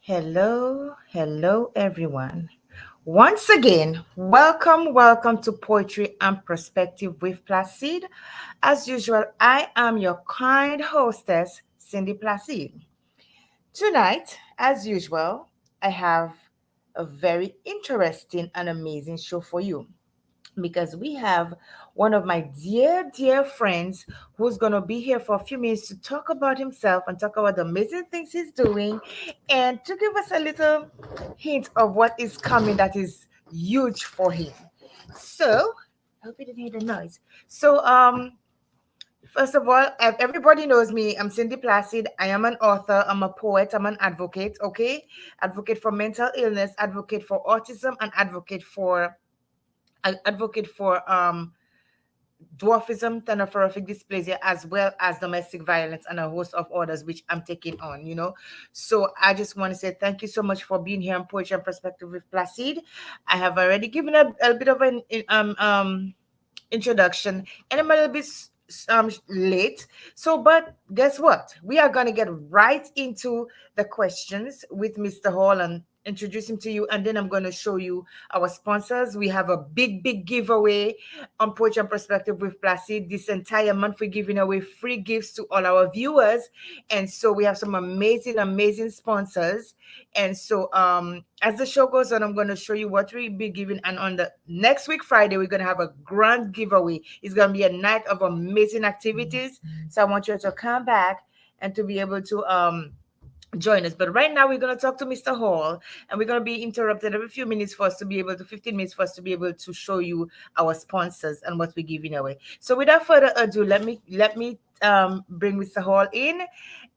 Hello, everyone. Once again, welcome to Poetry and Perspective with Placide. As usual, I am your kind hostess, Cindy Placide. Tonight, as usual, I have a very interesting and amazing show for you because we have one of my dear friends who's going to be here for a few minutes to talk about himself and talk about the amazing things he's doing and to give us a little hint of what is coming that is huge for him. So, I hope you didn't hear the noise. So, first of all, everybody knows me. I'm Cindy Placid. I am an author. I'm a poet. I'm an advocate. Okay, advocate for mental illness, advocate for autism, and advocate for dwarfism, thanatophoric dysplasia, as well as domestic violence and a host of others, which I'm taking on. So I just want to say thank you so much for being here on Poetry and Perspective with Placide. I have already given a bit of an introduction, and I'm a little bit late. So, but guess what? We are going to get right into the questions with Mr. Hall and introduce him to you, and then I'm going to show you our sponsors. We have a big giveaway on Poetry and Perspective with Placid. This entire month, we're giving away free gifts to all our viewers, and so we have some amazing sponsors. And so, as the show goes on, I'm going to show you what we'll be giving. And on the next week, Friday, we're going to have a grand giveaway. It's going to be a night of amazing activities. So I want you to come back and to be able to join us. But right now, we're going to talk to Mr. Hall, and we're going to be interrupted every few minutes for us to be able to 15 minutes for us to be able to show you our sponsors and what we're giving away. So without further ado, let me bring Mr. Hall in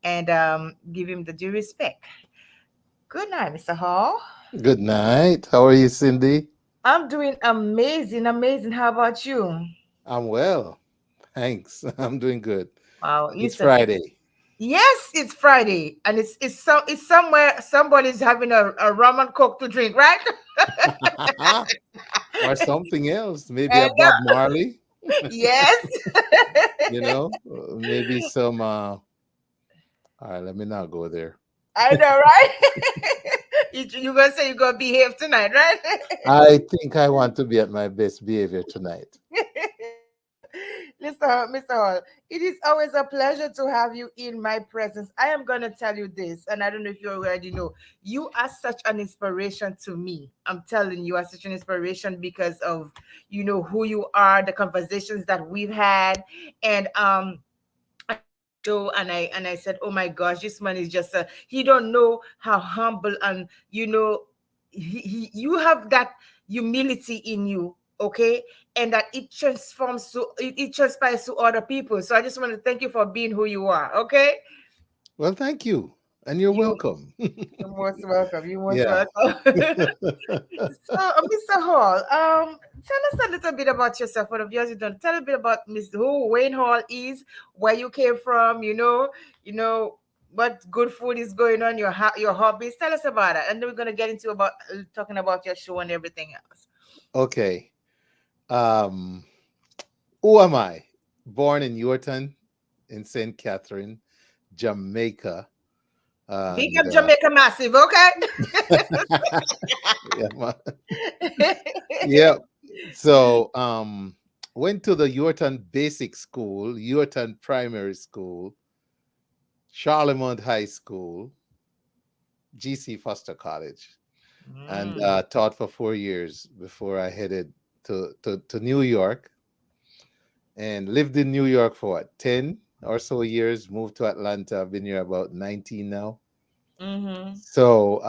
and give him the due respect. Good night, Mr. Hall. Good night. How are you, Cindy? I'm doing amazing. How about you? I'm well. Thanks. I'm doing good. Wow, It's listen. Friday. Yes, it's Friday, and it's somewhere somebody's having a rum and coke to drink, right? Or something else. Maybe a And Bob Marley, yes, maybe some all right, let me not go there. I know, right? You gonna say you're gonna behave tonight, right? I think I want to be at my best behavior tonight. Mr. Hall, it is always a pleasure to have you in my presence. I am going to tell you this, and I don't know if you already know. You are such an inspiration to me. I'm telling you, you are such an inspiration because of who you are, the conversations that we've had, and show and I said, oh my gosh, this man is just he don't know how humble and you have that humility in you, okay, and that it transpires to other people. So I just want to thank you for being who you are, okay. Well, thank you. And you're you welcome. you're most welcome. You're most Yeah. welcome. So, Mr. Hall, tell us a little bit about yourself. For the viewers you don't, tell a bit about who Wayne Hall is, where you came from, what good food is going on, your hobbies. Tell us about it, and then we're gonna get into about talking about your show and everything else. Okay. Um, who am I? Born in Yorton in St. Catherine, Jamaica. Big And up Jamaica Massive, okay? yeah, yeah. So went to the Yorton Basic School, Yorton Primary School, Charlemont High School, GC Foster College, and Mm. taught for 4 years before I headed to New York and lived in New York for what, 10 or so years, moved to Atlanta. I've been here about 19 now. Mm-hmm. So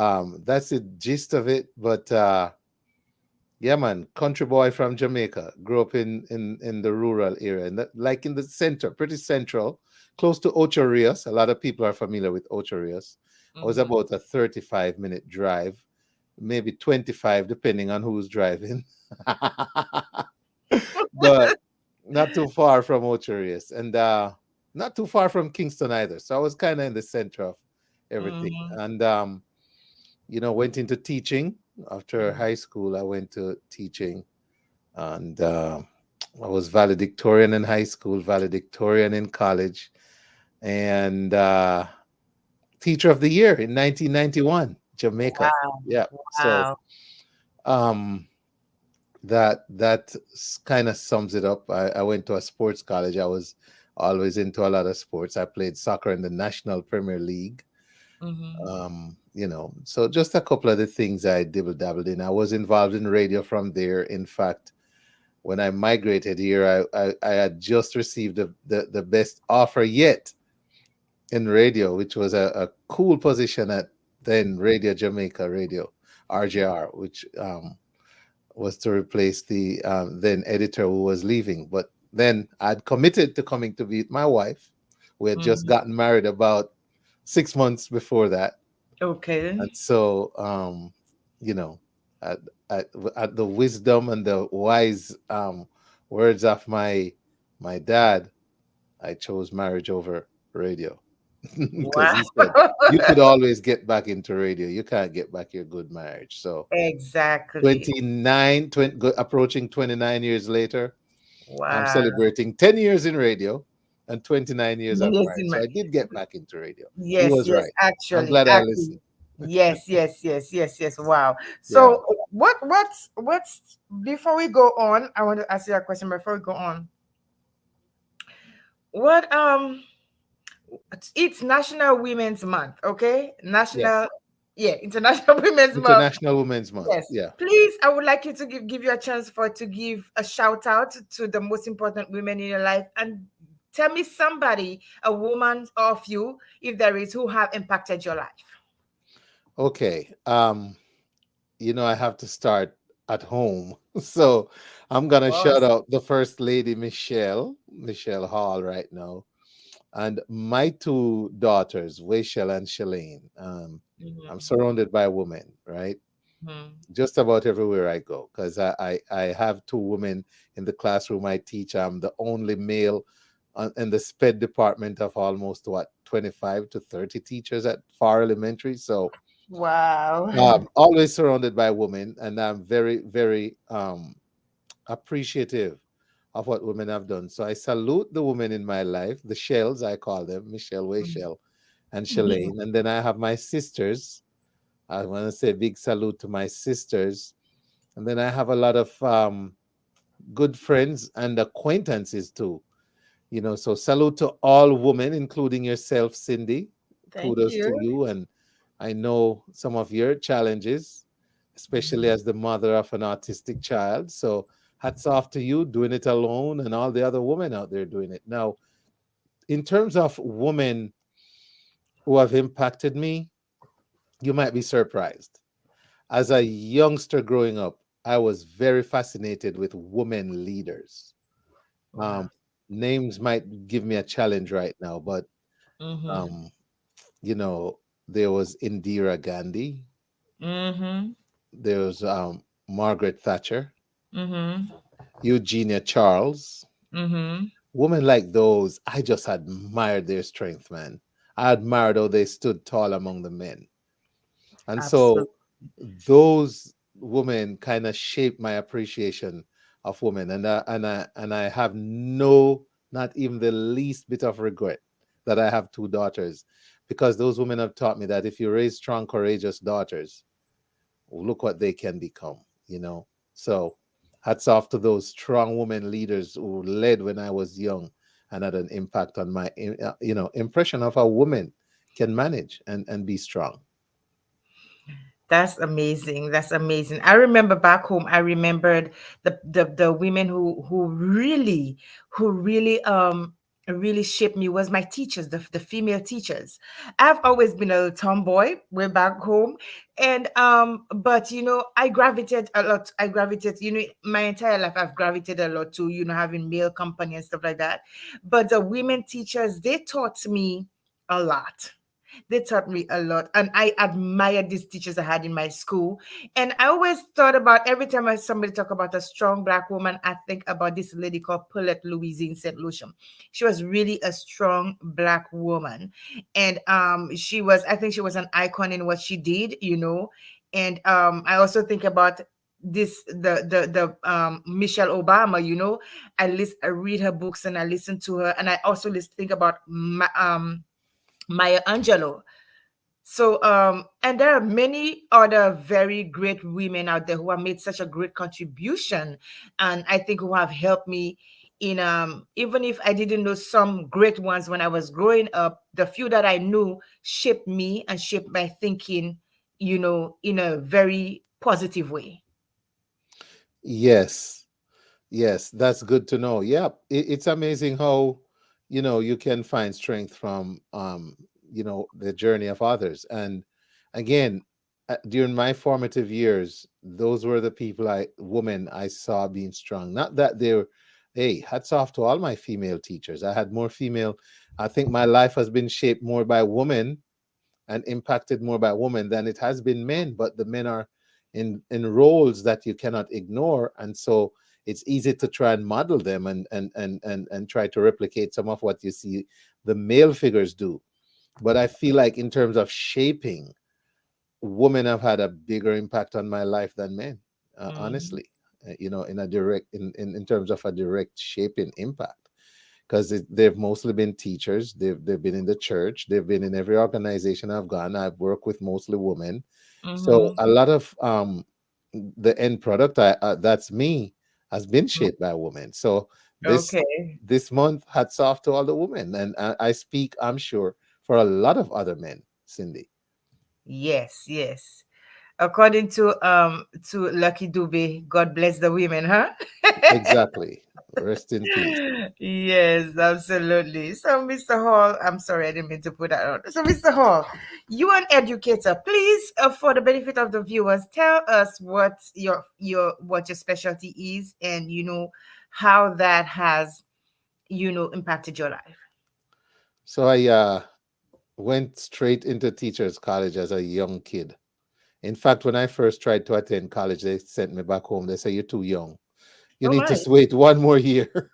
that's the gist of it. But yeah, man, country boy from Jamaica. Grew up in the rural area, and that, like in the center, pretty central, close to Ocho Rios. A lot of people are familiar with Ocho Rios. I was Mm-hmm. about a 35-minute drive, maybe 25, depending on who's driving. But not too far from Ocho Rios, and not too far from Kingston either. So I was kind of in the center of everything, Mm-hmm. and went into teaching. After high school, I went to teaching, and I was valedictorian in high school, valedictorian in college, and teacher of the year in 1991, Jamaica. Wow. Yeah. So Wow. um that kind of sums it up. I went to a sports college. I was always into a lot of sports. I played soccer in the National Premier League. Mm-hmm. So just a couple of the things I dibble dabbled in. I was involved in radio from there. In fact, when I migrated here, I had just received the best offer yet in radio, which was a cool position at then Radio Jamaica Radio, RJR, which was to replace the then editor who was leaving. But then I'd committed to coming to be with my wife. We had just Mm-hmm. gotten married about 6 months before that. Okay. And so, you know, at, at, at the wisdom and the wise words of my dad, I chose marriage over radio because Wow. he said you could always get back into radio. You can't get back your good marriage. So Exactly. 29, 20, approaching 29 years later, I'm Wow. celebrating 10 years in radio and 29 years of Yes, marriage. in So my I did get back into radio. He yes, was yes, right. I'm actually, glad I actually. listened. Yes, yes, yes, yes, yes. Wow. Yeah. So what's before we go on, I want to ask you a question before we go on. What it's National Women's Month, okay? Yes. National, yeah, International Women's Month. International Women's Month. Yes. Yeah. Please, I would like you to give you a chance for to give a shout out to the most important women in your life and tell me somebody, a woman of you, if there is, who have impacted your life. Okay. I have to start at home. So I'm gonna shout Boss. out the First Lady Michelle Hall right now. And my two daughters, Wachel and Shalane. I'm Mhm, surrounded by women, right? mhm. Just about everywhere I go, because I have two women in the classroom I teach. I'm the only male in the SPED department of almost what 25 to 30 teachers at Far Elementary. So Wow. always surrounded by women, and I'm very, very appreciative of what women have done. So I salute the women in my life, the shells, I call them, Michelle Wayshell and Mhm. Shalane. And then I have my sisters. I want to say big salute to my sisters. And then I have a lot of good friends and acquaintances too. So salute to all women, including yourself, Cindy. Thank Kudos to you. you. And I know some of your challenges, especially Mhm. as the mother of an autistic child. So hats off to you doing it alone and all the other women out there doing it. Now, in terms of women who have impacted me, you might be surprised. As a youngster growing up, I was very fascinated with women leaders. Um, Wow. Names might give me a challenge right now, but Mhm. um, you know, there was Indira Gandhi, Mhm. there was Margaret Thatcher, Mhm. Eugenia Charles. Mhm. Women like those, I just admired their strength, man. I admired how they stood tall among the men. And so Absolutely. those women kind of shaped my appreciation of women. And I have not even the least bit of regret that I have two daughters, because those women have taught me that if you raise strong, courageous daughters, look what they can become, you know. So hats off to those strong women leaders who led when I was young and had an impact on my impression of how women can manage and be strong. That's amazing. That's amazing. I remember back home, I remembered the women who really shaped me was my teachers, the female teachers. I've always been a tomboy way back home. And but I gravitate a lot. I gravitate, my entire life I've gravitated a lot to, having male company and stuff like that. But the women teachers, they taught me a lot. They taught me a lot, and I admired these teachers I had in my school. And I always thought about, every time somebody talk about a strong black woman, I think about this lady called Paulette Louise in St. Lucia. She was really a strong black woman, and I think she was an icon in what she did. And I also think about this the Michelle Obama. I read her books and I listen to her, and I also think about Maya Angelou. So, and there are many other very great women out there who have made such a great contribution, and I think who have helped me in, even if I didn't know some great ones when I was growing up, the few that I knew shaped me and shaped my thinking, in a very positive way. Yes. Yes, that's good to know. Yeah, it's amazing how, you can find strength from, the journey of others. And again, during my formative years, those were the women I saw being strong. Not that they're, hey, hats off to all my female teachers. I had more female. I think my life has been shaped more by women and impacted more by women than it has been men, but the men are in roles that you cannot ignore, and so it's easy to try and model them and try to replicate some of what you see the male figures do. But I feel like in terms of shaping, women have had a bigger impact on my life than men, Mm-hmm. honestly. In a direct in terms of a direct shaping impact, because they've mostly been teachers. They've been in the church. They've been in every organization I've gone. I've worked with mostly women, so Mm-hmm. a lot of the end product, that's me, has been shaped by women. So this Okay. this month, hats off to all the women, and I speak, I'm sure, for a lot of other men, Cindy. Yes, yes. According to Lucky Dube, God bless the women, huh? Exactly. Rest in peace. Yes, absolutely. So, Mr. Hall, I'm sorry, I didn't mean to put that on. So, Mr. Hall, you are an educator. Please, for the benefit of the viewers, tell us what your specialty is, and how that has impacted your life. So I went straight into teachers college as a young kid. In fact, when I first tried to attend college, they sent me back home. They say, "You're too young. You Oh need to my. wait one more year."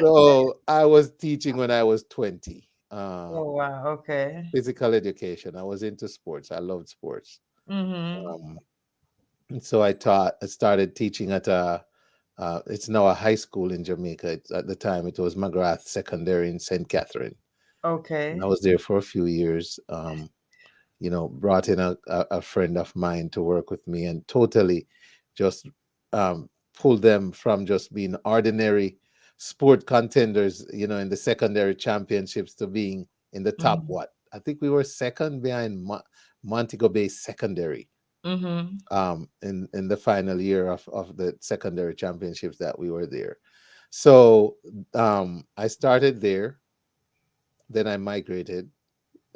So I was teaching when I was 20. Oh wow. Okay. Physical education. I was into sports. I loved sports. Mm-hmm. Um, and so I started teaching at it's now a high school in Jamaica. At the time, it was McGrath Secondary in St. Catherine. And I Okay. was there for a few years. Brought in a friend of mine to work with me and totally just pulled them from just being ordinary sport contenders, in the secondary championships, to being in the top, Mm-hmm. what? I think we were second behind Montego Bay Secondary, Mm-hmm. in the final year of the secondary championships that we were there. So I started there, then I migrated,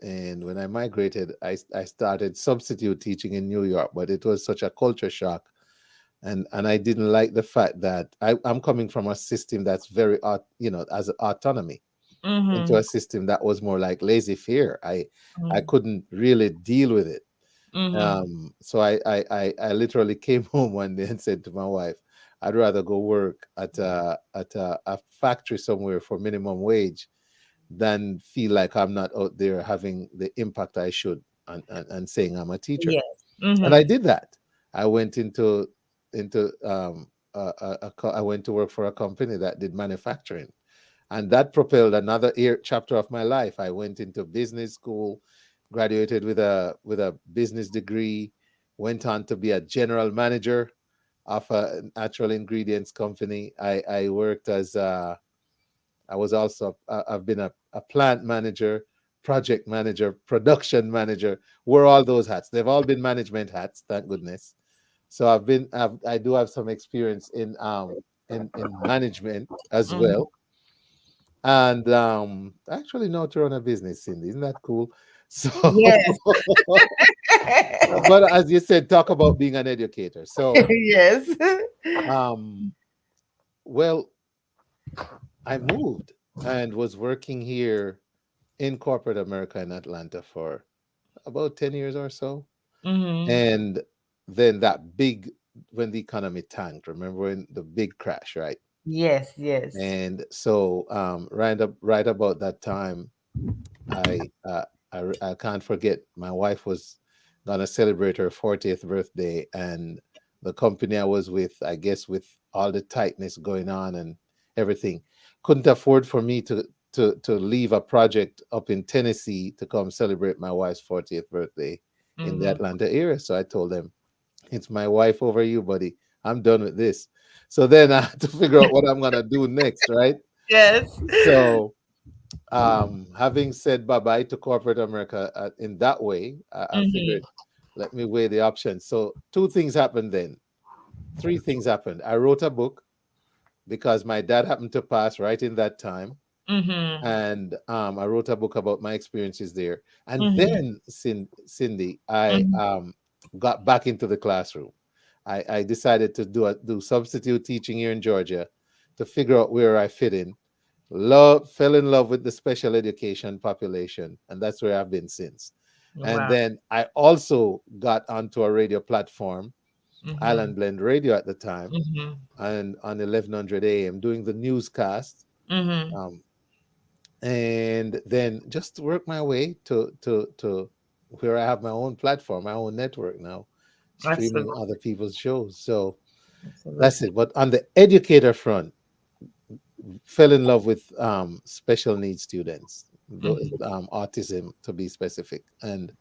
and when I migrated, I started substitute teaching in New York, but it was such a culture shock. And I didn't like the fact that I'm coming from a system that's very, as autonomy, into Mm-hmm. a system that was more like laissez faire. I couldn't really deal with it. Mm-hmm. So I literally came home one day and said to my wife, I'd rather go work at a factory somewhere for minimum wage than feel like I'm not out there having the impact I should, and saying I'm a teacher. Yes. And I Mm-hmm. did that. I went into I went to work for a company that did manufacturing, and that propelled another chapter of my life. I went into business school, graduated with a business degree, went on to be a general manager of a natural ingredients company. I worked as I was also I've been a plant manager, project manager, production manager. Wear all those hats. They've all been management hats, thank goodness. So I do have some experience in management as Mm-hmm. well, and actually know to run a business, Cindy. Isn't that cool? So, Yes. but as you said, talk about being an educator. So, Yes. um, well, I moved and was working here in corporate America in Atlanta for about 10 years or so. Mm-hmm. And then when the economy tanked, remember when the big crash, right? Yes, yes. And so right about that time, I I can't forget, my wife was gonna celebrate her 40th birthday, and the company I was with, I guess with all the tightness going on and everything, couldn't afford for me to leave a project up in Tennessee to come celebrate my wife's 40th birthday in the Mm-hmm. Atlanta area. So I told them, it's my wife over you, buddy. I'm done with this. So then I had to figure out what I'm gonna do next, right? Yes. So having said bye bye to corporate America in that way, I figured Mm-hmm. let me weigh the options. So two things happened then. Three things happened. I wrote a book because my dad happened to pass right in that time, Mm-hmm. and I wrote a book about my experiences there. And Mm-hmm. then, Cindy, I Mm-hmm. got back into the classroom. I decided to do substitute teaching here in Georgia to figure out where I fit in. Fell in love with the special education population, and that's where I've been since. And Wow. then I also got onto a radio platform, Mm-hmm. Island Blend Radio at the time, Mm-hmm. and on 1100 AM doing the newscast. Mm-hmm. Um, and then just work my way to where I have my own platform, my own network now, streaming Absolutely. other people's shows. So that's Absolutely. it. But on the educator front, fell in love with special needs students, Mm-hmm. autism to be specific, and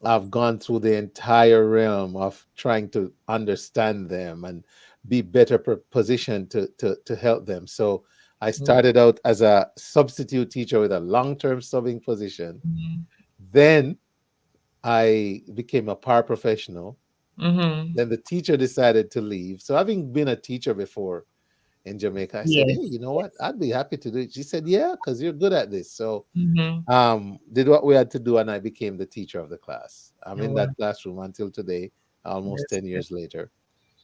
I've gone through the entire realm of trying to understand them and be better positioned to help them. So I started out as a substitute teacher with a long-term subbing position. Mm-hmm. Then I became a paraprofessional. Mm-hmm. Then the teacher decided to leave. So having been a teacher before in Jamaica, I said, "Hey, Yes. you know what? Yes. I'd be happy to do it." She said, "Yeah, because you're good at this." So Mm-hmm. did what we had to do, and I became the teacher of the class. I'm in Wow. that classroom until today, almost That's 10 good. years later,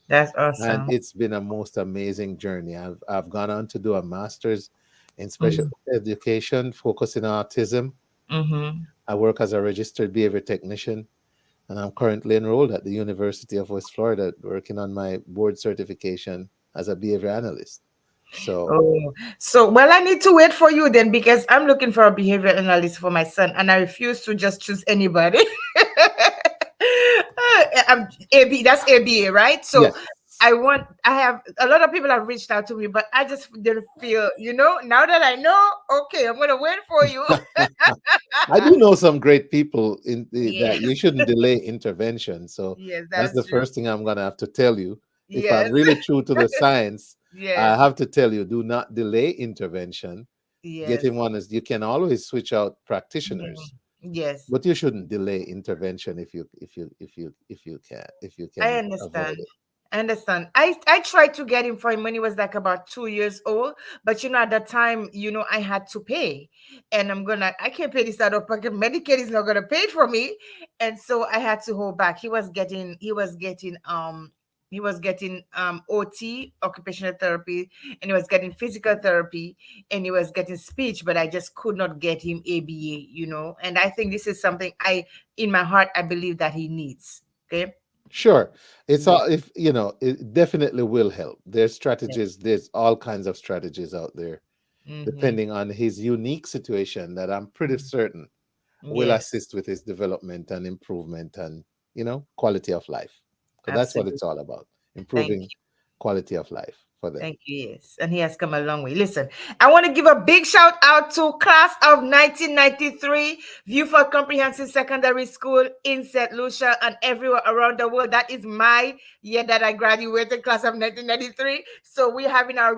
That's and awesome. it's been a most amazing journey. I've gone on to do a master's in special Mm-hmm. education focusing on autism. Mm-hmm. I work as a registered behavior technician, and I'm currently enrolled at the University of West Florida working on my board certification as a behavior analyst. So Oh, so well, I need to wait for you then because I'm looking for a behavior analyst for my son, and I refuse to just choose anybody. AB, that's ABA, right? So yes. I have a lot of people have reached out to me, but I just didn't feel, now that I know, okay, I'm gonna wait for you. I do know some great people that Yes, you shouldn't delay intervention. So yes, that's that's the true. first thing I'm going to have to tell you. If I'm Yes, really true to the science, I yes, have to tell you, do not delay intervention. yes, Getting one is you can always switch out mhm, practitioners, yes. but you shouldn't delay intervention if you I can avoid understand. it. I understand. I tried to get him for him when he was like about 2 years old, but at that time, I had to pay, and I can't pay this out of pocket. Medicaid is not gonna pay it for me, and so I had to hold back. He was getting OT, occupational therapy, and he was getting physical therapy, and he was getting speech, but I just could not get him ABA, and I think this is something in my heart, I believe that he needs. Okay. Sure. It's Yeah. all if it definitely will help. There's Yeah. strategies, there's all kinds of strategies out there Mm-hmm. depending on his unique situation that I'm pretty certain will Yes, assist with his development and improvement and quality of life, because that's what absolutely. it's all about, Thank improving quality of life for them. Thank you. Yes. And he has come a long way. Listen, I want to give a big shout out to class of 1993, Viewford Comprehensive Secondary School in St. Lucia and everywhere around the world. That is my year that I graduated, class of 1993. So we're having a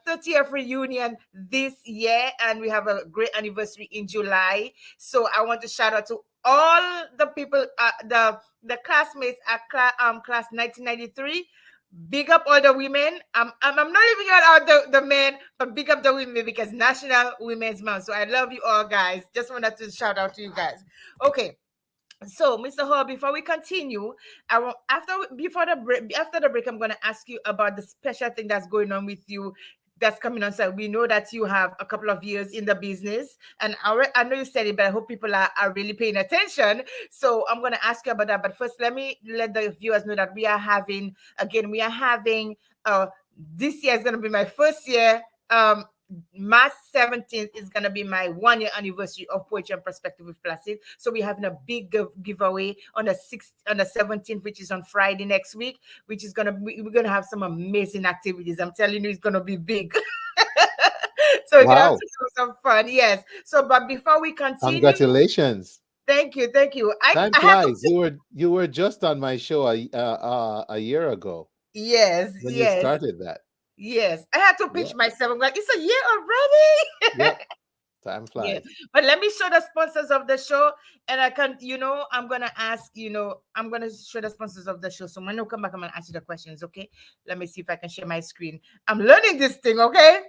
30th reunion this year, and we have a great anniversary in July. So I want to shout out to all the people, the classmates at class 1993. Big up all the women. I'm not leaving out the men, but big up the women because National Women's Month. So I love you all, guys. Just wanted to shout out to you guys. Okay, so Mr. Hall, before we continue, I want after the break, I'm gonna ask you about the special thing that's going on with you. That's coming on. So we know that you have a couple of years in the business, and I know you said it, but I hope people are really paying attention. So I'm gonna ask you about that. But first, let me let the viewers know that we are having this year is gonna be my first year. March 17th is going to be my 1 year anniversary of Poetry and Perspective with Placide. So we're having a big giveaway on the 17th, which is on Friday next week, which is going to be, we're going to have some amazing activities. I'm telling you, it's going to be big. So we can have Wow. some fun. Yes. So, but before we continue, Congratulations. thank you, thank you. Time I had to. flies. You were just on my show a year ago Yes, when you yes, started that. yes. I had to Yeah. pitch myself. I'm like, it's a year already. Yep. Time Yeah, flies. but let me show the sponsors of the show, and I can, I'm gonna ask, I'm gonna show the sponsors of the show. So when you come back, I'm gonna ask you the questions. Okay, let me see if I can share my screen. I'm learning this thing. Okay.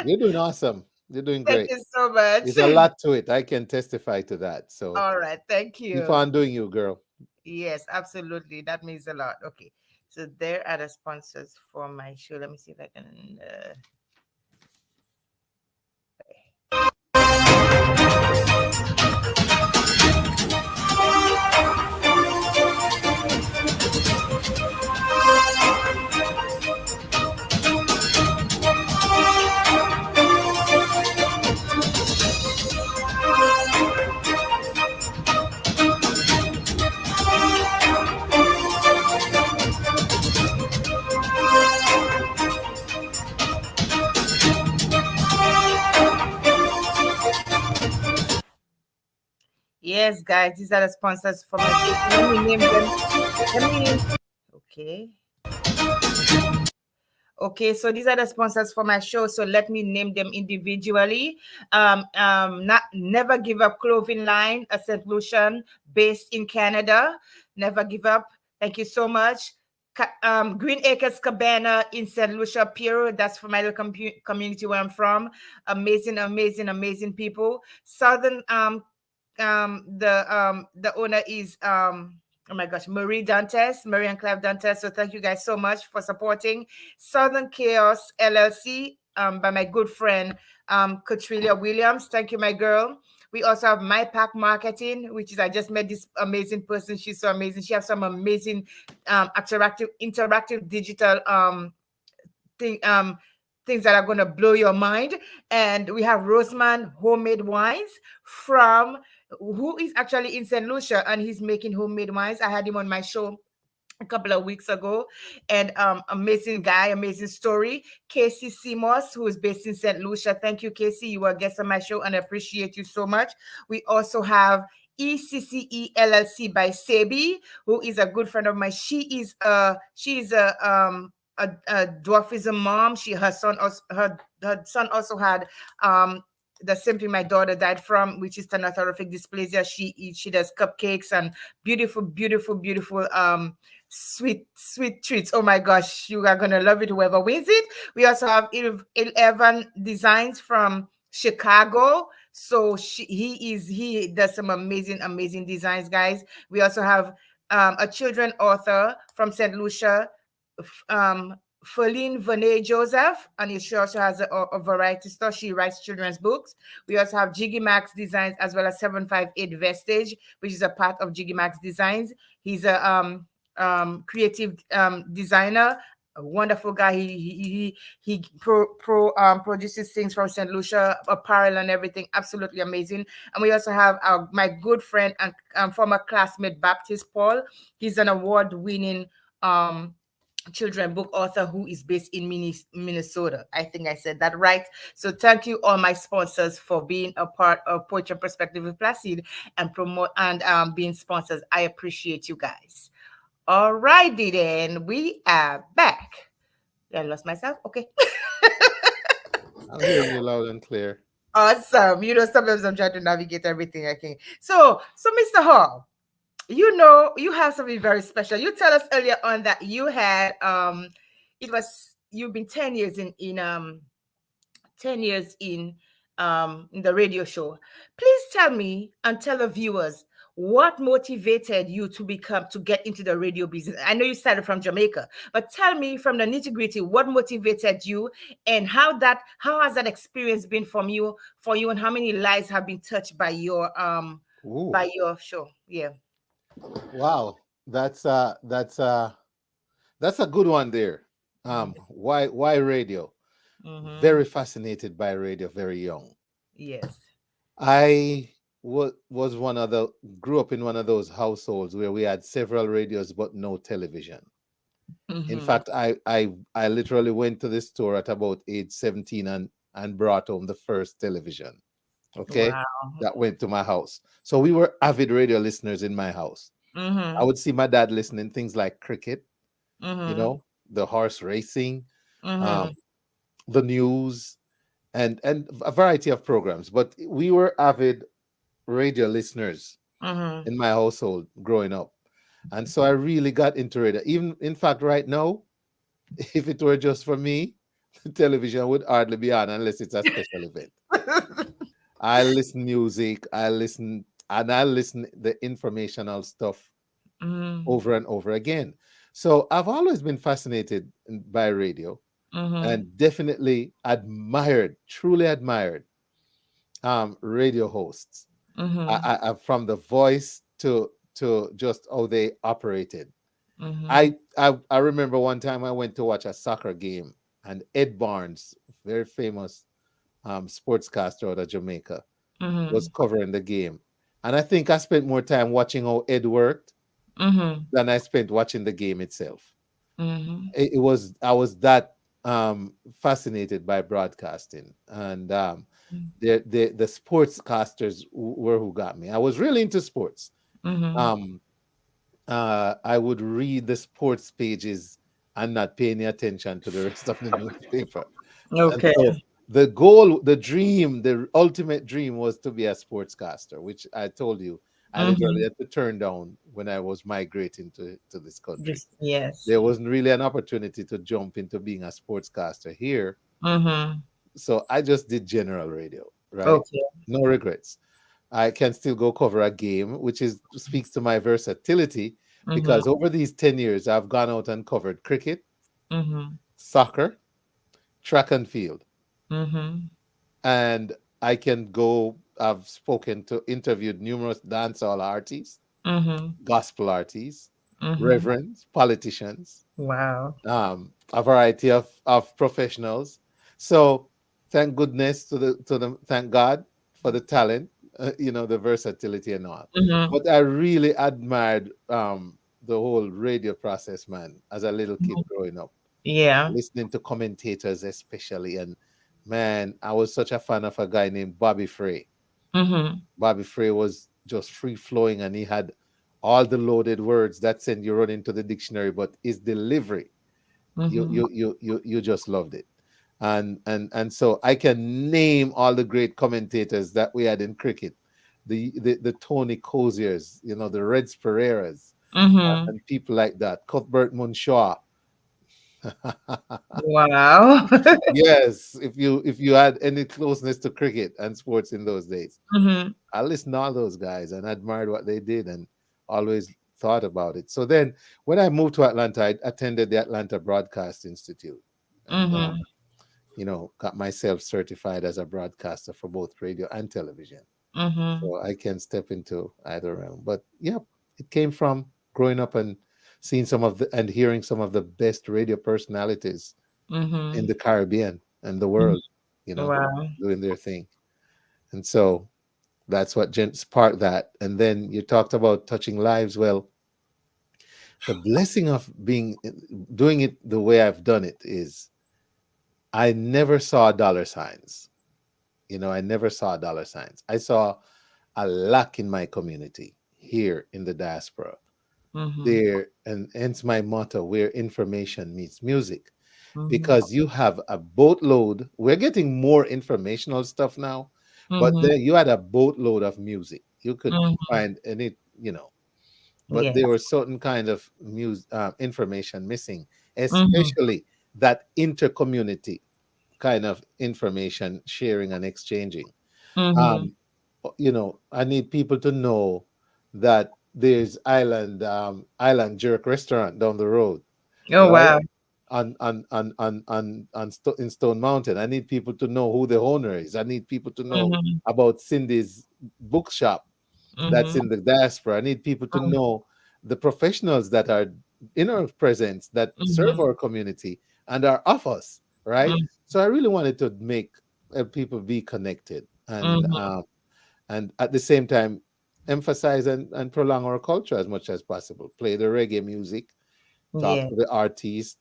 You're doing awesome. You're doing Thank great. you so much. There's a lot to it. I can testify to that. So All right, thank keep you. on doing you, girl. Yes, absolutely. That means a lot. Okay, so there are the sponsors for my show. Let me see if I can. Yes, guys, these are the sponsors for my show. So let me name them. Let me. Okay. Okay, so these are the sponsors for my show. So let me name them individually. Not Never Give Up Clothing Line, a St. Lucian based in Canada. Never Give Up. Thank you so much. Green Acres Cabana in St. Lucia, Peru. That's for my little community where I'm from. Amazing, amazing, amazing people. Southern the owner is oh my gosh, Marie and Clive Dantes. So thank you guys so much for supporting Southern Chaos LLC by my good friend Katrilia Williams. Thank you, my girl. We also have My Pack Marketing, which is I just met this amazing person. She's so amazing. She has some amazing interactive digital thing things that are going to blow your mind. And we have Roseman Homemade Wines from who is actually in St. Lucia, and he's making homemade wines. I had him on my show a couple of weeks ago, and amazing guy, amazing story. Casey Simos, who is based in St. Lucia. Thank you, Casey. You were a guest on my show, and I appreciate you so much. We also have ECCE LLC by Sebi, who is a good friend of mine. She's a dwarfism mom. Her son also had the same thing my daughter died from, which is stenotrophic dysplasia. She does cupcakes and beautiful, beautiful, beautiful sweet treats. Oh my gosh, you are gonna love it, whoever wins it. We also have 11 designs from Chicago. So he does some amazing, amazing designs, guys. We also have a children author from St. Lucia, um Feline Vene Joseph, and she also has a variety store. She writes children's books. We also have Jiggy Max Designs as well as 758 Vestige, which is a part of Jiggy Max Designs. He's a creative designer, a wonderful guy. He produces things from St. Lucia, apparel and everything. Absolutely amazing. And we also have my good friend and former classmate Baptist Paul. He's an award-winning children book author who is based in Minnesota. I think I said that right. So thank you all my sponsors for being a part of Poetry Perspective with Placide and promote and being sponsors. I appreciate you guys. All righty then, we are back. I lost myself. Okay. I'm hearing you loud and clear. Awesome. Sometimes I'm trying to navigate everything I can. So Mr. Hall, you have something very special. You tell us earlier on that you had you've been 10 years in 10 years in the radio show. Please tell me and tell the viewers what motivated you to get into the radio business. I know you started from Jamaica, but tell me from the nitty-gritty what motivated you, and how has that experience been for you, and how many lives have been touched Ooh, by your show. Yeah. wow. That's a good one there. Why radio? Mm-hmm. Very fascinated by radio, very young. Yes. I was one of the grew up in one of those households where we had several radios but no television. In Mm-hmm. fact, I literally went to the store at about age 17 and and brought home the first television. Okay. Wow. That went to my house. So we were avid radio listeners in my house. I Mhm. would see my dad listening things like cricket, you Mhm. know, the horse racing, um, Mhm. the news, and a variety of programs. But we were avid radio listeners Mhm. in my household growing up. And so I really got into radio. Even in fact, right now, if it were just for me, the television would hardly be on unless it's a special event. I listen music, I listen the informational stuff Mhm. over and over again. So I've always been fascinated by radio Mhm. and definitely admired, truly admired radio hosts. Mhm. From the voice to just how they operated. Mhm. I remember one time I went to watch a soccer game, and Ed Barnes, very famous sportscaster out of Jamaica, was Mhm. covering the game. And I think I spent more time watching how Ed worked Mhm. than I spent watching the game itself. Mhm. It was I was that fascinated by broadcasting, and the sportscasters were who got me. I was really into sports. Mhm. Um, I would read the sports pages and not pay any attention to the rest of the newspaper. And Okay. so the goal, the dream, the ultimate dream was to be a sportscaster, which I told you I literally Mhm. had to turn down when I was migrating to this country. Just yes. There wasn't really an opportunity to jump into being a sportscaster here. Mhm. So I just did general radio, right? Okay. No regrets. I can still go cover a game, which is speaks to my versatility Mhm. because over these 10 years, I've gone out and covered cricket, Mhm. soccer, track and field. Mhm. And I can go, I've spoken to, interviewed numerous dancehall artists, Mhm. gospel artists, Mhm. reverends, politicians, Wow. a variety of professionals. So thank goodness to the thank God for the talent, the versatility and all. Mhm. But I really admired the whole radio process, man, as a little kid Mhm. growing up, Yeah. listening to commentators especially. And man, I was such a fan of a guy named Bobby Frey. Mhm. Bobby Frey was just free flowing and he had all the loaded words that send you run into the dictionary, but his delivery, Mhm. you just loved it. And so I can name all the great commentators that we had in cricket, the Tony Coziers, the Reds Pereiras, Mhm. and people like that, Cuthbert Munshaw. Wow. Yes, if you had any closeness to cricket and sports in those days, Mhm. I listened to all those guys and admired what they did and always thought about it. So then when I moved to Atlanta, I attended the Atlanta Broadcast Institute and Mhm. got myself certified as a broadcaster for both radio and television. Mhm. So I can step into either realm. But yeah, it came from growing up and seeing and hearing some of the best radio personalities in Mhm. the Caribbean and the Mhm. world, Wow. doing their thing. And so that's what sparked that. And then you talked about touching lives. Well, the blessing of doing it the way I've done it is I never saw dollar signs. I never saw dollar signs. I saw a lack in my community here in the diaspora. Mhm. There, and hence my motto, where information meets music, Mhm. because you have a boatload. We're getting more informational stuff now, but Mhm. then you had a boatload of music. You could Mhm. find any. But Yes. there were certain kind of information missing, Mhm. especially that intercommunity kind of information sharing and exchanging. Mhm. Um, I need people to know that there's Island Jerk restaurant down the road, Oh right? wow. In Stone Mountain. I need people to know who the owner is. I need people to know Mhm. about Cindy's bookshop that's Mhm. in the diaspora. I need people to know the professionals that are in our presence that serve Mhm. our community and are of us, right? Mhm. So I really wanted to make people be connected Mhm. and at the same time emphasize and prolong our culture as much as possible. Play the reggae music, talk Yeah. to the artists,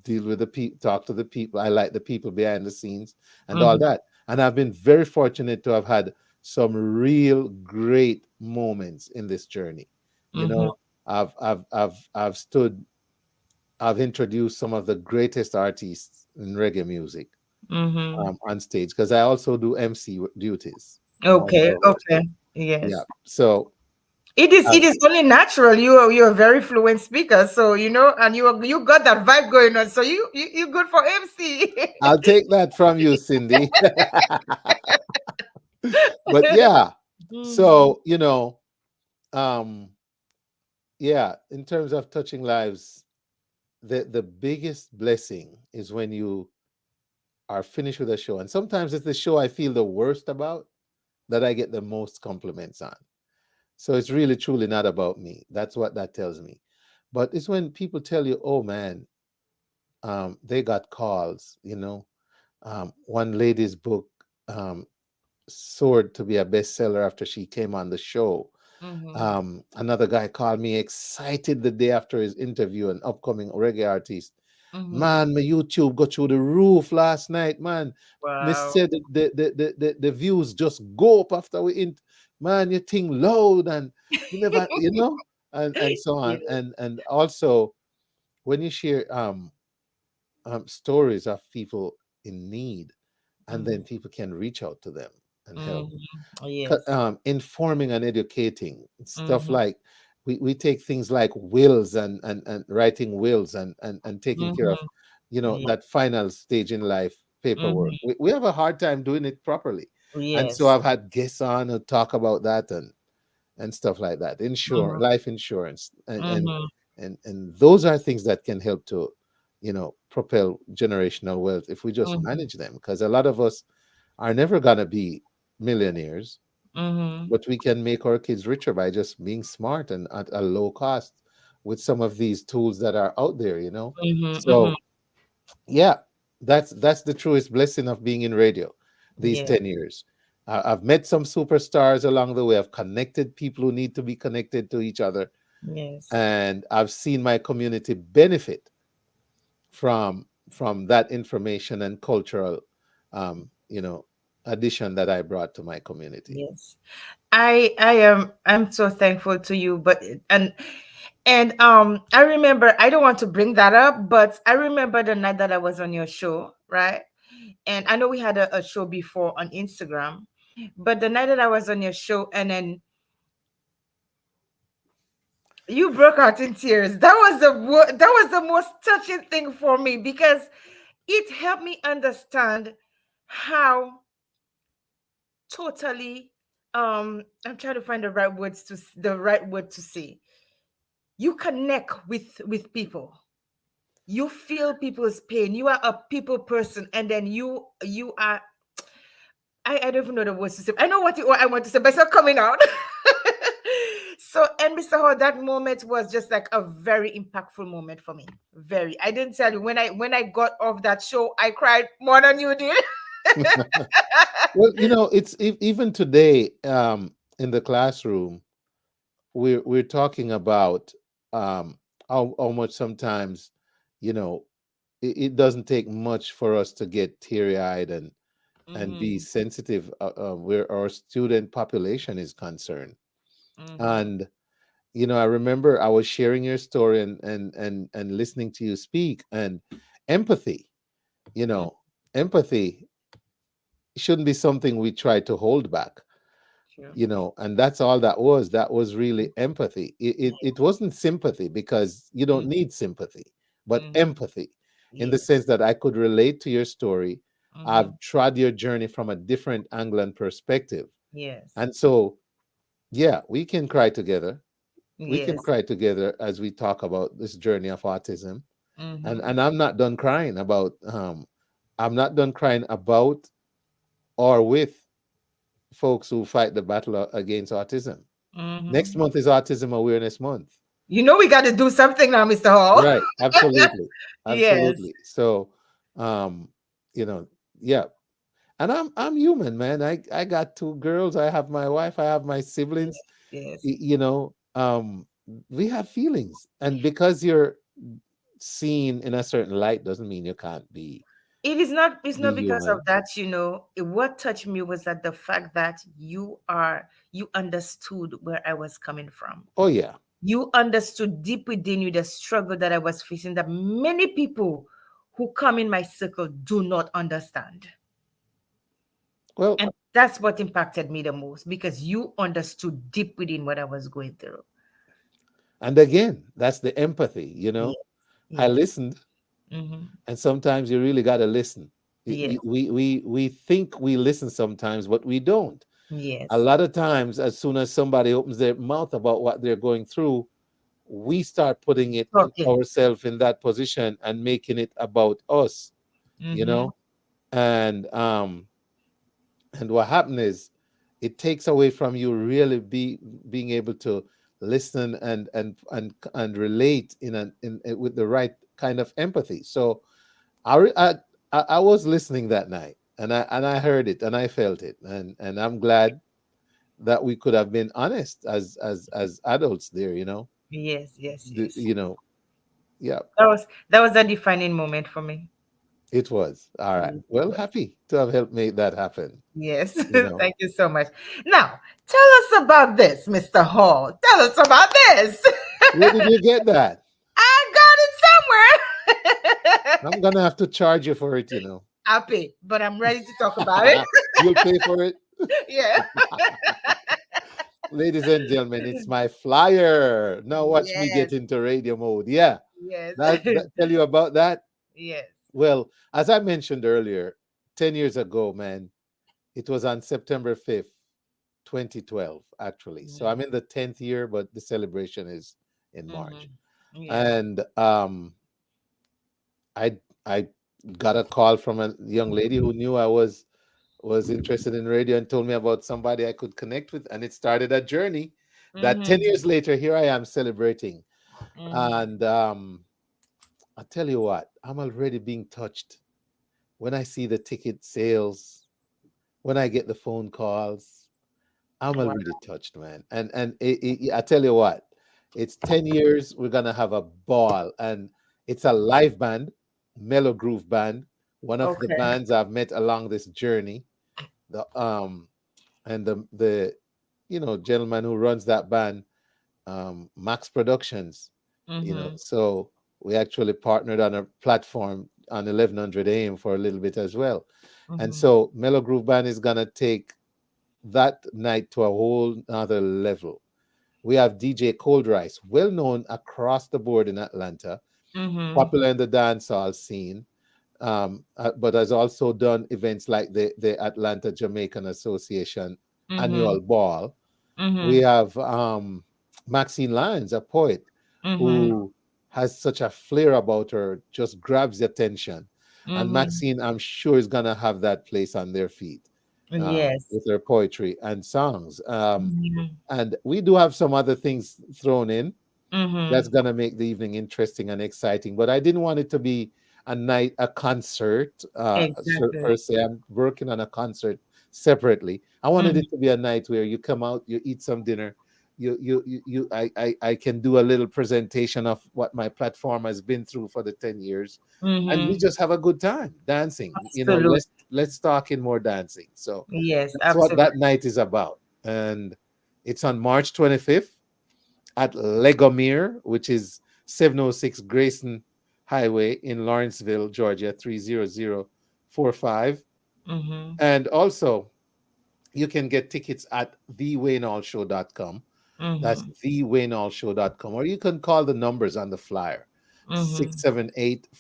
deal with the people, talk to the people. I like the people behind the scenes and all Mm-hmm. that. And I've been very fortunate to have had some real great moments in this journey. You Mm-hmm. know, I've stood, I've introduced some of the greatest artists in reggae music Mm-hmm. on stage because I also do MC duties. Okay, Also, okay. yeah. Yes. So uh, It is only natural. You're a very fluent speaker, so you know, and you got that vibe going on. So you good for MC. I'll take that from you, Cindy. But yeah, Mhm. so um, yeah, in terms of touching lives, the biggest blessing is when you are finished with a show, and sometimes it's the show I feel the worst about that I get the most compliments on. So it's really truly not about me. That's what that tells me. But it's when people tell you, "Oh man, they got calls." One lady's book um, soared to be a bestseller after she came on the show. Mhm. Another guy called me excited the day after his interview, an upcoming reggae artist. Mhm. Man, my YouTube got through the roof last night, man. Me Wow. said the views just go up after man, you think loud and you never, and so on. Yes. And also when you share stories of people in need, and then Mhm. people can reach out to them and help. Mhm. Yes. Informing and educating stuff Mhm. like we take things like wills and writing wills and taking care of Mhm. Ye- that final stage in life paperwork. Mhm. We have a hard time doing it properly, and so Yes. I've had guests on who talk about that and stuff like that. Mhm. Life insurance, Mhm. and those are things that can help to propel generational wealth if we just Mhm. manage them, because a lot of us are never going to be millionaires, Mhm. but we can make our kids richer by just being smart and at a low cost with some of these tools that are out there. Mhm. Mhm. So yeah, that's the truest blessing of being in radio these Yes. 10 years. I've met some superstars along the way. I've connected people who need to be connected to each other, Yes. and I've seen my community benefit from that information and cultural um, you know addition that I brought to my community. Yes. I'm so thankful to you, but I remember, I don't want to bring that up, but I remember the night that I was on your show, right? And I know we had a show before on Instagram, but the night that I was on your show, and then you broke out in tears. That was the most touching thing for me, because it helped me understand how totally, I'm trying to find the right word to say, you connect with people, you feel people's pain, you are a people person, and then you are, I don't even know the words to say. I know what I want to say, but it's not coming out. So, and Mr. Hall, that moment was just like a very impactful moment for me. Very. I didn't tell you, when I got off that show, I cried more than you did. Well, it's even today in the classroom, we're talking about how much sometimes, you know, it doesn't take much for us to get teary-eyed and be Mm-hmm. sensitive where our student population is concerned. Mm-hmm. And I remember I was sharing your story and listening to you speak, and empathy, you Mm-hmm. know, empathy shouldn't be something we try to hold back. True. And that's all that was. That was really empathy. It wasn't sympathy, because you don't Mm-hmm. need sympathy, but Mm-hmm. empathy, in the Yes. sense that I could relate to your story. Mm-hmm. I've trod your journey from a different angle and perspective. Yes. And so, yeah, we can cry together. We can Yes. cry together as we talk about this journey of autism. Mm-hmm. And I'm not done crying about I'm not done crying about or with folks who fight the battle against autism. Next Mm-hmm. month is Autism Awareness Month. You know we got to do something now, Mr. Hall. Right. Absolutely. Yes. Absolutely. So, um, you know, yeah. And I'm human, man. I got two girls. I have my wife. I have my Yes. siblings. Yes. We have feelings, and because you're seen in a certain light doesn't mean you can't It is not, it's be not because of human. that, what touched me was that the fact that you understood where I was coming from. Oh yeah. You understood deep within you the struggle that I was facing, that many people who come in my circle do not understand. Well, And that's what impacted me the most, because you understood deep within what I was going through. and again, that's the empathy, Yes, I yes. listened, Mm-hmm. and sometimes you really got to listen. Yes, We think we listen sometimes, but we don't. A yes. lot of times, as soon as somebody opens their mouth about what they're going through, we start putting it in Talking. ourselves in that position and making it about us, you Mm-hmm. know. And and what happened is, it takes away from you really being able to listen and relate with the right kind of empathy. So I, re- I was listening that night, and I heard it and I felt it, and I'm glad that we could have been honest as adults there, Yes, yes, yes. you know. Yeah, That was a defining moment for me. it was all right. Yes, it Well, was. happy to have helped make that happen. Yes. you know Thank you so much. Now, tell us about this, Mr. Hall. Tell us about this. where did you get that? I got it somewhere. I'm gonna have to charge you for it. Happy, but I'm ready to talk about it. You'll pay for it. Yeah. Ladies and gentlemen, it's my flyer. Now watch me Yes. get into radio mode. Yeah, Yes. that tell you about that. Yes. Well, as I mentioned earlier, 10 years ago, man, it was on September 5th, 2012, actually. So I'm in the 10th year, but the celebration is in Mm-hmm. March. Yes. And I I got a call from a young lady who knew I was interested in radio and told me about somebody I could connect with, and it started a journey that 10 Mm-hmm. years later, here I am celebrating. Mm-hmm. And I tell you what, I'm already being touched when I see the ticket sales, when I get the phone calls. I'm Wow. already touched, man. And I tell you what, it's 10 years. We're gonna have a ball, and it's a live band, Mellow Groove Band, one of the Okay. bands I've met along this journey. The and the gentleman who runs that band, Max Productions. Mm-hmm. So we actually partnered on a platform on 1100 AM for a little bit as well. And Mm-hmm. so Mellow Groove Band is gonna take that night to a whole other level. We have DJ Cold Rice, well known across the board in Atlanta, Mm-hmm. popular in the dancehall scene, but has also done events like the Atlanta Jamaican Association Mm-hmm. annual ball. We Mm-hmm. have Maxine Lyons, a poet Mm-hmm. who has such a flair about her, just grabs the attention. And Mm-hmm. Maxine, I'm sure, is going to have that place on their feet Yes. with her poetry and songs. Mm-hmm. And we do have some other things thrown in Mm-hmm. that's going to make the evening interesting and exciting. But I didn't want it to be a concert Exactly. per se. I'm working on a concert separately. I wanted Mm-hmm. it to be a night where you come out, you eat some dinner, I can do a little presentation of what my platform has been through for the 10 years, and we Mm-hmm. just have a good time dancing. Absolutely. Let's talk in more dancing. So Yes, that's what absolutely. that night is about. And it's on March 25th at Legomere, which is 706 Grayson Highway in Lawrenceville, Georgia, 30045. Mm-hmm. And also, you can get tickets at thewayneallshow.com. That's Mm-hmm. thewayneallshow.com. Or you can call the numbers on the flyer: Mm-hmm.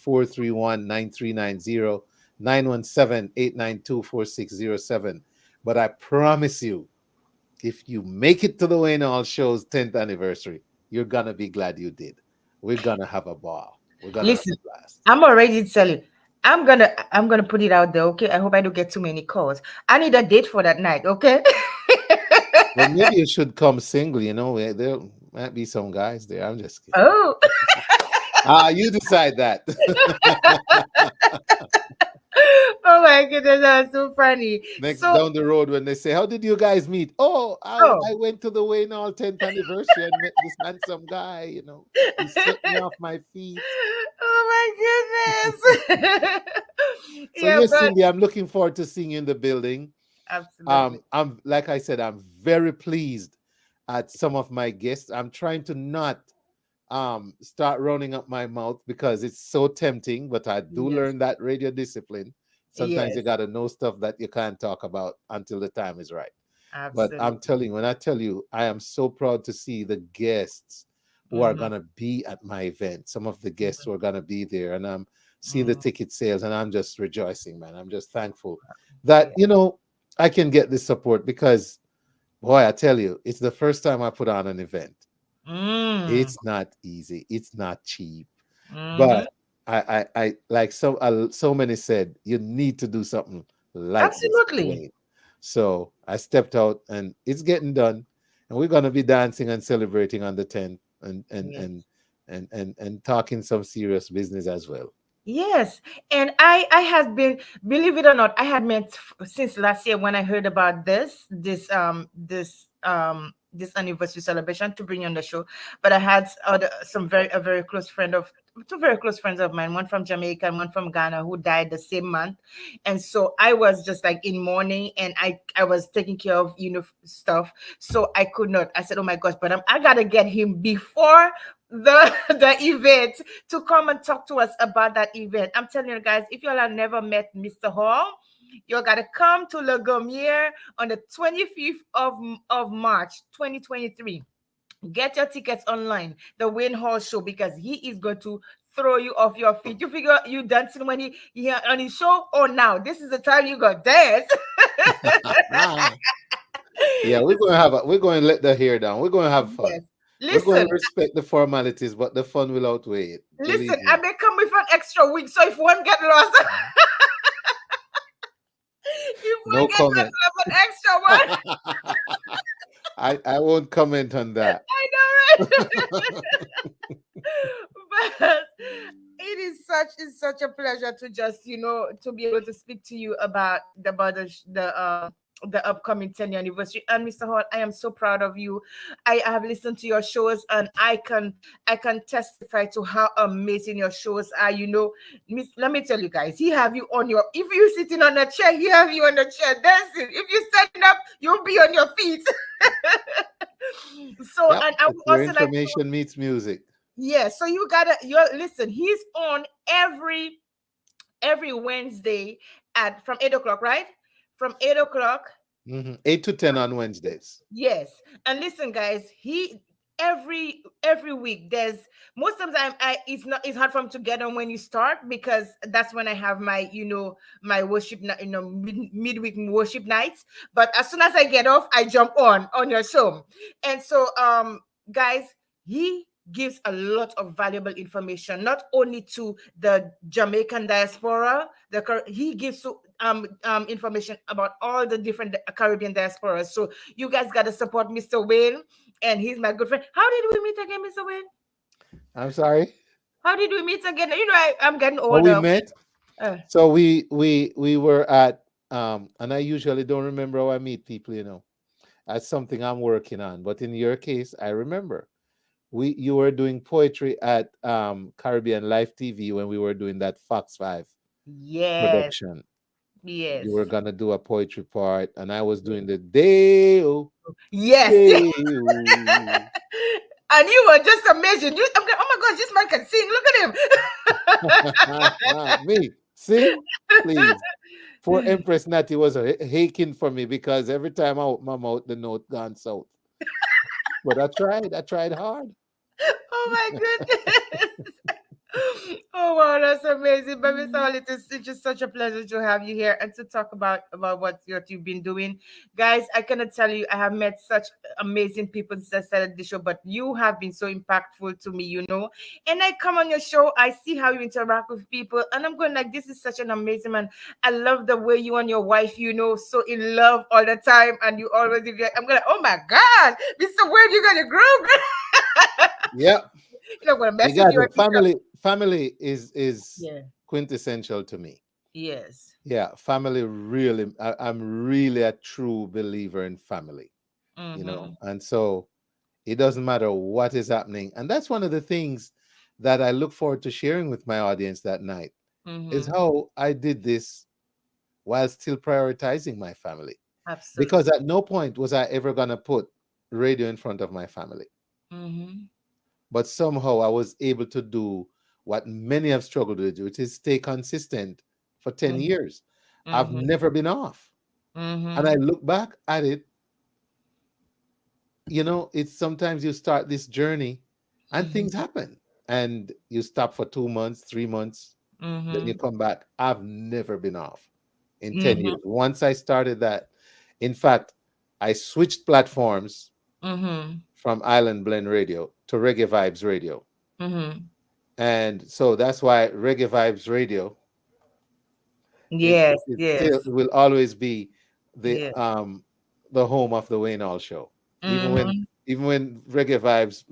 678-431-9390, 917-892-4607. But I promise you, if you make it to the Wayne Hall Show's 10th anniversary, you're gonna be glad you did. We're gonna have a ball. We're gonna have Listen, a blast. I'm already telling. I'm gonna put it out there, okay? I hope I don't get too many calls. I need a date for that night, okay? Well, maybe you should come single. There might be some guys there. I'm just kidding. Oh, You decide that. Oh my goodness, that's so funny. Next So, down the road, when they say, "How did you guys meet?" Oh, oh, I went to the Wayne Hall 10th anniversary and met this handsome guy. He swept me off my feet. oh my goodness. So Yeah, yes, but Cindy, I'm looking forward to seeing you in the building. absolutely. I'm like I said, I'm very pleased at some of my guests. I'm trying to not start running up my mouth because it's so tempting, but I do Yes, learn that radio discipline. Sometimes you yes, got to know stuff that you can't talk about until the time is right. But I'm absolutely. telling you, when I tell you, I am so proud to see the guests who are Mm-hmm. going to be at my event. Some of the guests who are going to be there, and I'm seeing the Mm-hmm. ticket sales, and I'm just rejoicing, man. I'm just thankful that, Yeah. I can get this support because, boy, I tell you, it's the first time I put on an event. Mm. It's not easy, it's not cheap, Mm-hmm. but I like so many said, you need to do something like this, Absolutely. Wayne. So I stepped out, and it's getting done, and we're gonna be dancing and celebrating on the 10th, Yes. and talking some serious business as well. Yes, and I have been, believe it or not, I had met since last year when I heard about this anniversary celebration to bring you on the show. But I had some a very close friend of two very close friends of mine, one from Jamaica and one from Ghana, who died the same month. And so I was just like in mourning, and I was taking care of stuff, so I could not. I said, oh my gosh, but I gotta get him before the event to come and talk to us about that event. I'm telling you guys, if you all have never met Mr. Hall, you gotta come to Le Gomier on the 25th of March 2023. Get your tickets online, the Wayne Hall show, because he is going to throw you off your feet. You figure you dancing when he on his show? Oh, now this is the time you got dance. Yeah, we're going to let the hair down. We're going to have fun. Yes. We're going Listen, to respect the formalities, but the fun will outweigh it. listen, Believe I me. may come with an extra week, so if one get lost, if No one get lost, comment. I have an extra one. I won't comment on that. I know, right? But it's such a pleasure to just to be able to speak to you about the upcoming 10th anniversary. And Mr. Hall, I am so proud of you. I have listened to your shows, and I can testify to how amazing your shows are. Let me tell you guys, he have you on your, if you're sitting on a chair, he have you on the chair dancing. If you're standing up, you'll be on your feet. So, Yep, and I would it's where also like, information meets music. yeah, so you listen, he's on every Wednesday at from 8 o'clock, right? From 8 o'clock. 8 to 10 on Wednesdays. Yes. And listen, guys, he every week there's, most of the time it's hard for him to get on when you start, because that's when I have my my worship midweek worship nights. But as soon as I get off, I jump on your show. And so guys, he gives a lot of valuable information, not only to the Jamaican diaspora, he gives information about all the different Caribbean diasporas. So you guys got to support Mr. Wayne, and he's my good friend. How did we meet again, Mr. Wayne? I'm sorry. How did we meet again? I'm getting Oh, we older. met. Uh, So we were at and I usually don't remember how I meet people, That's something I'm working on. But in your case, I remember. You were doing poetry at Caribbean Live TV when we were doing that Fox 5 yes, production. yes, You were gonna do a poetry part, and I was doing the Deo, yes. Deo. And you were just amazing. I'm going, oh my gosh, this man can sing. Look at him. Me, sing, please. Poor Empress Natty was haking for me because every time I open my mouth, the note gone south. But I tried hard. Oh my goodness. Oh wow, that's amazing. But Miss Hall, it's just such a pleasure to have you here and to talk about what you've been doing. Guys, I cannot tell you, I have met such amazing people since I started the show, but you have been so impactful to me. And I come on your show, I see how you interact with people, and I'm going like, this is such an amazing man. I love the way you and your wife, so in love all the time, and you always, if you're, I'm gonna, oh my God, Mr. Where you gonna grow? Yep. I'm gonna You mess with got you. it. Family is Yeah. quintessential to me. Yes. Yeah, family really, I'm really a true believer in family, Mm-hmm. and so it doesn't matter what is happening. And that's one of the things that I look forward to sharing with my audience that night is Mm-hmm. how I did this while still prioritizing my family. Because Absolutely. at no point was I ever going to put radio in front of my family. Mm-hmm. But somehow I was able to do what many have struggled with, which is stay consistent for 10 Mm-hmm. years. I've Mm-hmm. never been off. And I Mm-hmm. look back at it, it's sometimes you start this journey and Mm-hmm. things happen and you stop for 2 months, 3 months, then you Mm-hmm. come back. I've never been off in 10 Mm-hmm. years. Once I started that, in fact, I switched platforms Mm-hmm. from Island Blend Radio to Reggae Vibes Radio. Mm-hmm. And so that's why Reggae Vibes Radio is Yes. it still Yes. will always be the Yes. um the home of the Wayne Hall show. Even when Mm-hmm. even when Reggae Vibes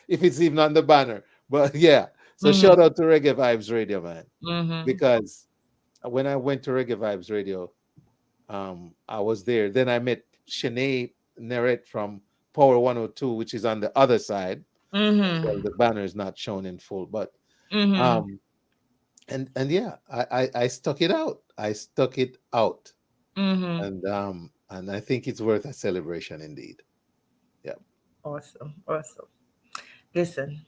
if it's even on the banner. But yeah. So shout Mm-hmm. out to Reggae Vibes Radio, man. Mm-hmm. Because when I went to Reggae Vibes Radio, I was there. Then I met Shanae Nerette from Power 102, which is on the other side. Well, Mm-hmm. the banner is not shown in full, but Mm-hmm. um and yeah, I stuck it out. I stuck it out. Mm-hmm. And I think it's worth a celebration indeed. Yeah. Awesome. Awesome. Listen,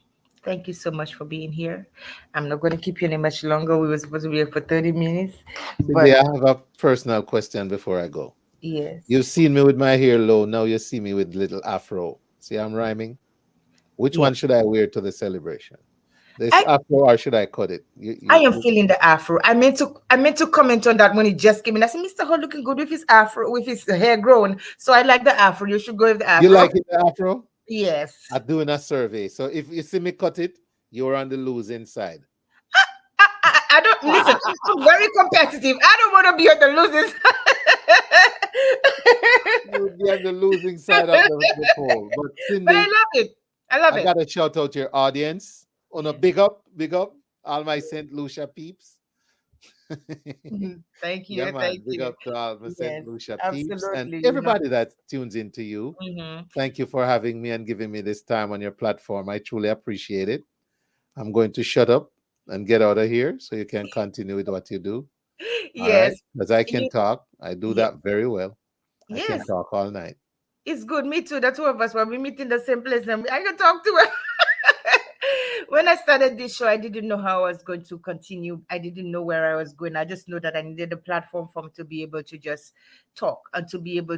thank you so much for being here. I'm not going to keep you any much longer. We were supposed to be here for 30 minutes, Cindy, but I have a personal question before I go. yes. You've seen me with my hair low. Now you see me with little afro. See, I'm rhyming. Which Yeah. one should I wear to the celebration? This I afro, or should I cut it? I am feeling the afro. I meant to comment on that when it just came in. I said, Mr. Hall looking good with his afro, with his hair grown. So I like the afro. You should go with the You afro. like it, the afro? Yes. I'm doing a survey. So if you see me cut it, you're on the losing side. I don't listen. I'm very competitive. I don't want to be on the losers. You would be on the losing side of the poll. But But I Cindy, love it. I love I it. got to shout out to your audience. On a Yes. big up, all my St. Lucia peeps. Mhm. Thank Yeah, you. man. Thank Big you. up to all my St. Yes, Lucia peeps and absolutely. everybody that tunes into you. Hmm. Thank you for having me and giving me this time on your platform. I truly appreciate it. I'm going to shut up and get out of here so you can continue with what you do. All right. Yes. Because I can You, talk. I do yes. that very well. I can Yes. talk all night. It's good. Me too. The two of us when we meet in the same place and I can talk to her. When I started this show, I didn't know how I was going to continue. I didn't know where I was going. I just know that I needed a platform for me to be able to just talk and to be able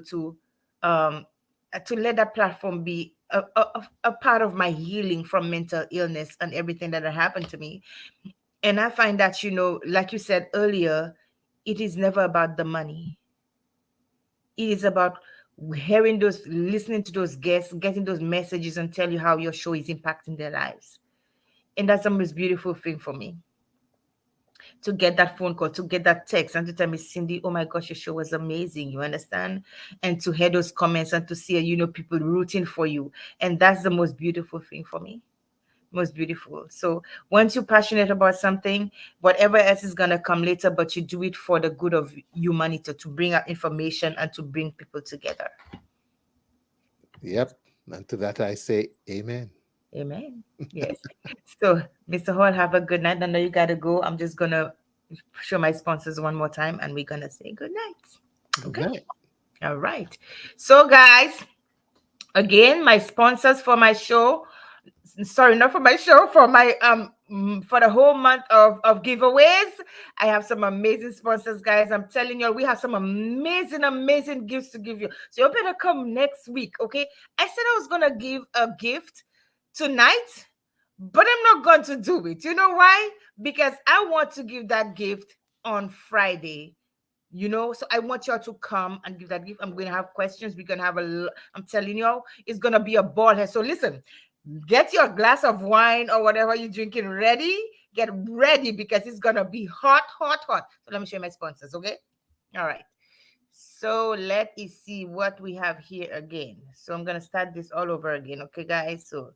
um to let that platform be a part of my healing from mental illness and everything that had happened to me. And I find that, like you said earlier, it is never about the money. It is about listening to those guests, getting those messages and tell you how your show is impacting their lives. And that's the most beautiful thing for me, to get that phone call, to get that text, and to tell me, Cindy, oh my gosh, your show was amazing. You understand? And to hear those comments and to see, people rooting for you. And that's the most beautiful thing for me. Most beautiful. So once you're passionate about something, whatever else is gonna come later, but you do it for the good of humanity, to bring out information and to bring people together. Yep. And to that I say amen. Amen. Yes. So, Mr. Hall, have a good night. I know you gotta go. I'm just gonna show my sponsors one more time and we're gonna say good night. Good Okay. night. All right. So, guys, again, my sponsors for my show, sorry, not for my show, for my for the whole month of giveaways. I have some amazing sponsors, guys. I'm telling you, we have some amazing gifts to give you. So you better come next week, okay? I said I was gonna give a gift tonight, but I'm not going to do it. You know why? Because I want to give that gift on Friday. So I want y'all to come and give that gift. I'm going to have questions. We're going to have I'm telling you, it's going to be a ball here. So listen, get your glass of wine or whatever you're drinking ready. Get ready because it's going to be hot, hot, hot. So let me show you my sponsors, okay? All right. So let us see what we have here again. So I'm going to start this all over again, okay, guys? So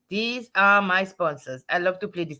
these are my sponsors. I love to play this.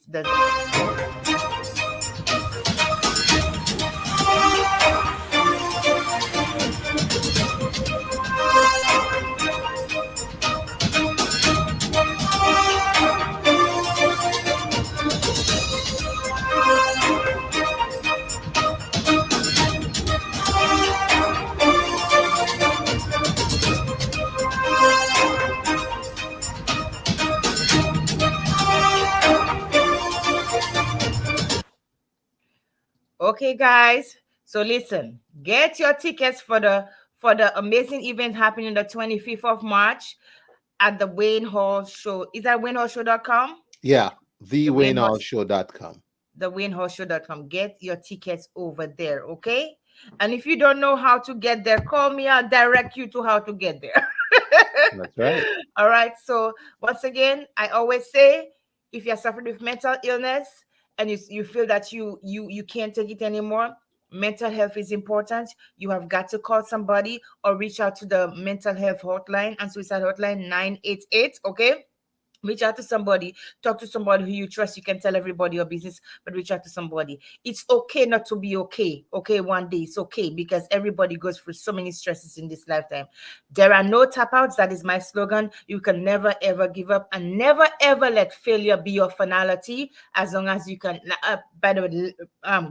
Okay, guys. So listen, get your tickets for the amazing event happening the 25th of March at the Wayne Hall Show. Is that WayneHallShow.com? Yeah, The Wayne Hall thewayneallshow.com. thewaynehorseshow.com. Get your tickets over there, okay? And if you don't know how to get there, call me. I'll direct you to how to get there. That's right. All right. So once again, I always say, if you're suffering with mental illness and you feel that you can't take it anymore, mental health is important. You have got to call somebody or reach out to the mental health hotline and suicide hotline 988. Okay, reach out to somebody, talk to somebody who you trust. You can tell everybody your business, but reach out to somebody. It's okay not to be okay. Okay, one day it's okay, because everybody goes through so many stresses in this lifetime. There are no tap outs. That is my slogan. You can never ever give up, and never ever let failure be your finality. As long as you can, by the way,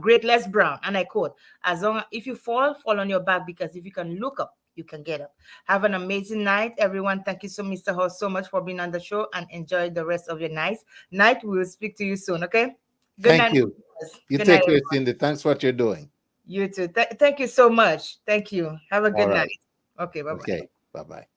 great Les Brown, and I quote, as long if you fall on your back, because if you can look up, you can get up. Have an amazing night, everyone. Thank you so, Mr. Host, so much for being on the show, and enjoy the rest of your night. We will speak to you soon. Okay. Good Thank night. you. You Good night, take care, everyone. Cindy. Thanks for what you're doing. You too. Thank you so much. Thank you. Have a All good night. right. Okay. Bye bye. Okay. Bye bye.